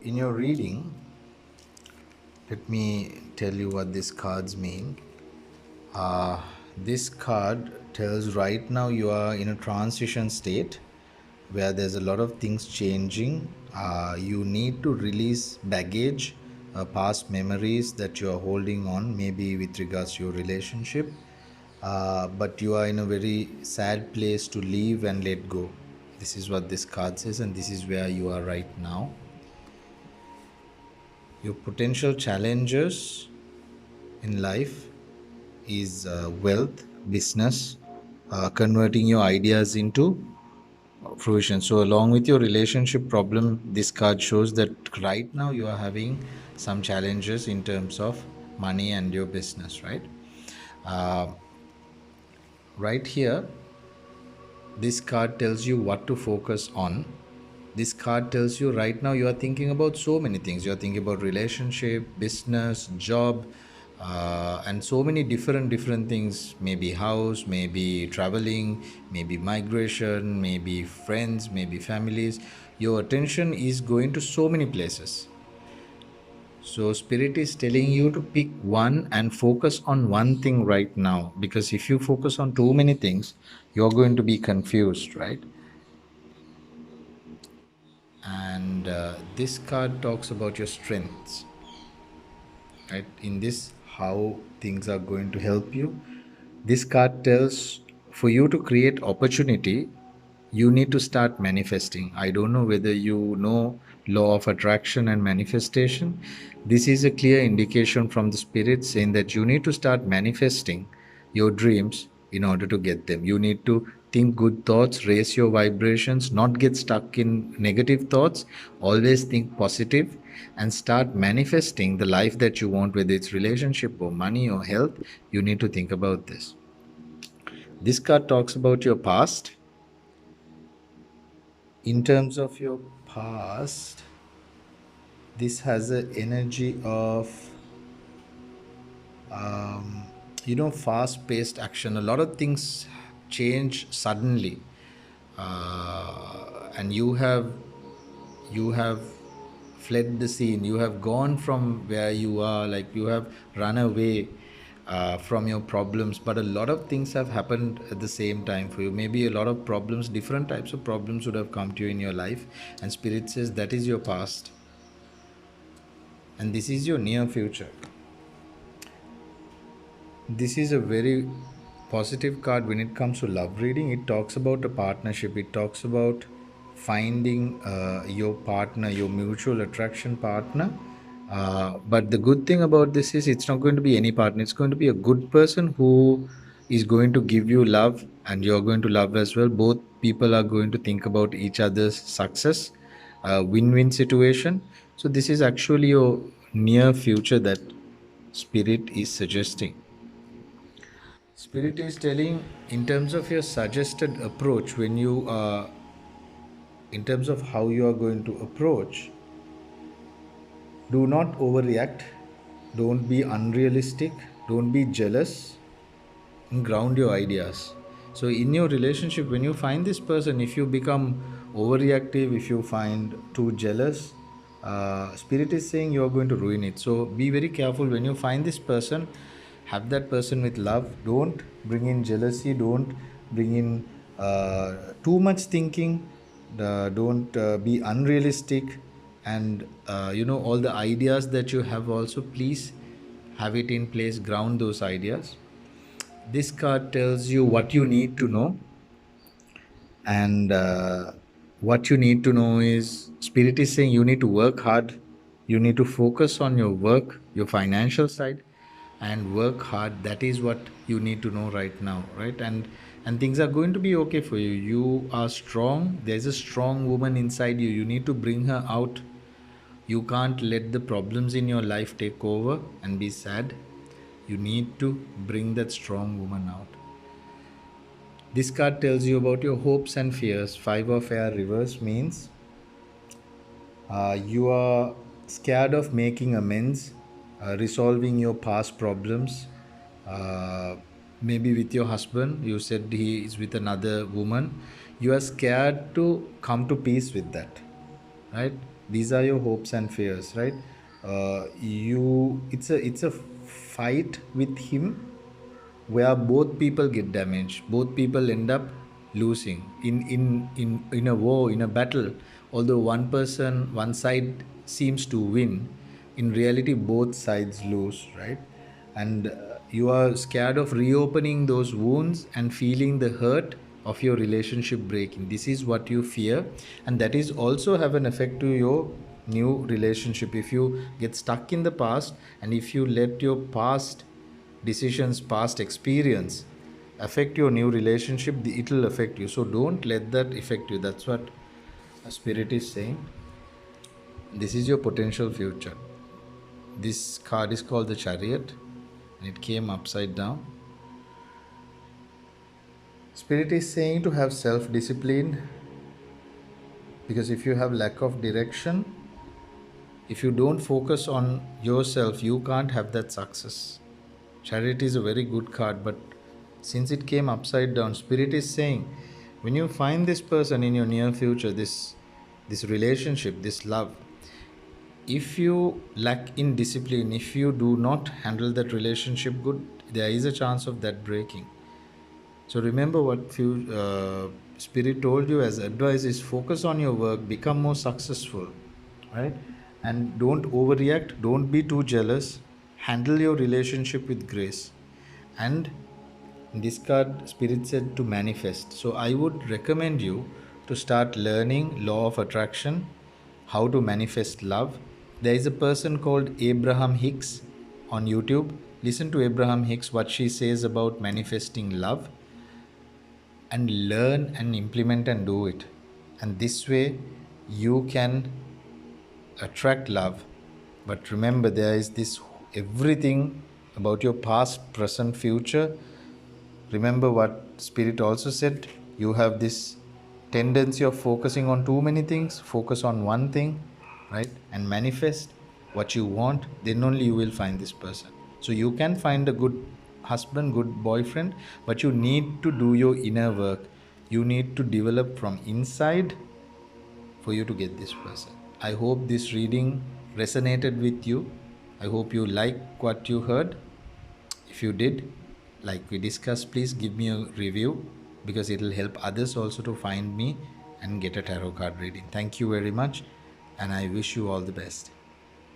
In your reading, let me tell you what these cards mean. This card tells right now you are in a transition state where there's a lot of things changing. You need to release baggage, past memories that you are holding on, maybe with regards to your relationship. But you are in a very sad place to leave and let go. This is what this card says, and this is where you are right now. Your potential challenges in life is wealth, business, converting your ideas into fruition. So, along with your relationship problem, this card shows that right now you are having some challenges in terms of money and your business, right? Uh, right here, this card tells you what to focus on. This card tells you right now you are thinking about so many things. You're thinking about relationship, business, job, and so many different things. Maybe house, maybe traveling, maybe migration, maybe friends, maybe families. Your attention is going to so many places. So spirit is telling you to pick one and focus on one thing right now, because if you focus on too many things, you're going to be confused, right? And this card talks about your strengths, right? In this, how things are going to help you. This card tells for you to create opportunity, you need to start manifesting. I don't know whether you know law of attraction and manifestation. This is a clear indication from the spirit saying that you need to start manifesting your dreams in order to get them. You need to think good thoughts, raise your vibrations, not get stuck in negative thoughts. Always think positive and start manifesting the life that you want, whether it's relationship or money or health. You need to think about this. This card talks about your past. In terms of your past, this has an energy of fast paced action. A lot of things change suddenly, and you have fled the scene. You have gone from where you are, like you have run away from your problems, but a lot of things have happened at the same time for you. Maybe a lot of problems, different types of problems would have come to you in your life, and spirit says that is your past and this is your near future. This is a very positive card when it comes to love reading. It talks about a partnership. It talks about finding your partner, your mutual attraction partner. But the good thing about this is it's not going to be any partner. It's going to be a good person who is going to give you love and you're going to love as well. Both people are going to think about each other's success, win-win situation. So this is actually your near future that spirit is suggesting. Spirit is telling, in terms of your suggested approach, when you are, in terms of how you are going to approach, do not overreact, don't be unrealistic, don't be jealous, and ground your ideas. So, in your relationship, when you find this person, if you become overreactive, if you find too jealous, spirit is saying you are going to ruin it. So, be very careful when you find this person. Have that person with love. Don't bring in jealousy. Don't bring in too much thinking. Don't be unrealistic. And all the ideas that you have also, please have it in place. Ground those ideas. This card tells you what you need to know, and what you need to know is spirit is saying you need to work hard, you need to focus on your work, your financial side, and work hard. That is what you need to know right now, right? And things are going to be okay for you. You are strong. There's a strong woman inside you. You need to bring her out. You can't let the problems in your life take over and be sad. You need to bring that strong woman out. This card tells you about your hopes and fears. Five of Air reverse means you are scared of making amends, resolving your past problems. Maybe with your husband, you said he is with another woman. You are scared to come to peace with that, right? These are your hopes and fears, right? You it's a fight with him where both people get damaged, both people end up losing in a war, in a battle. Although one side seems to win, in reality both sides lose, right? And you are scared of reopening those wounds and feeling the hurt of your relationship breaking. This is what you fear, and that is also have an effect to your new relationship. If you get stuck in the past, and if you let your past decisions, past experience affect your new relationship, it will affect you. So don't let that affect you. That's what a spirit is saying. This is your potential future. This card is called the Chariot, and it came upside down. Spirit is saying to have self discipline, because if you have lack of direction, if you don't focus on yourself, you can't have that success. Chariot is a very good card, but since it came upside down, Spirit is saying when you find this person in your near future, this relationship, this love, if you lack in discipline, if you do not handle that relationship good, there is a chance of that breaking. So remember what Spirit told you as advice is focus on your work, become more successful, right? And don't overreact, don't be too jealous, handle your relationship with grace. And in this card, Spirit said to manifest. So I would recommend you to start learning law of attraction, how to manifest love. There is a person called Abraham Hicks on YouTube. Listen to Abraham Hicks, what she says about manifesting love, and learn and implement and do it. And this way you can attract love. But remember, there is this everything about your past, present, future. Remember what Spirit also said, you have this tendency of focusing on too many things. Focus on one thing, right? And manifest what you want, then only you will find this person. So you can find a good husband, good boyfriend, but you need to do your inner work. You need to develop from inside for you to get this person. I hope this reading resonated with you. I hope you like what you heard. If you did, like we discussed, please give me a review, because it will help others also to find me and get a tarot card reading. Thank you very much, and I wish you all the best.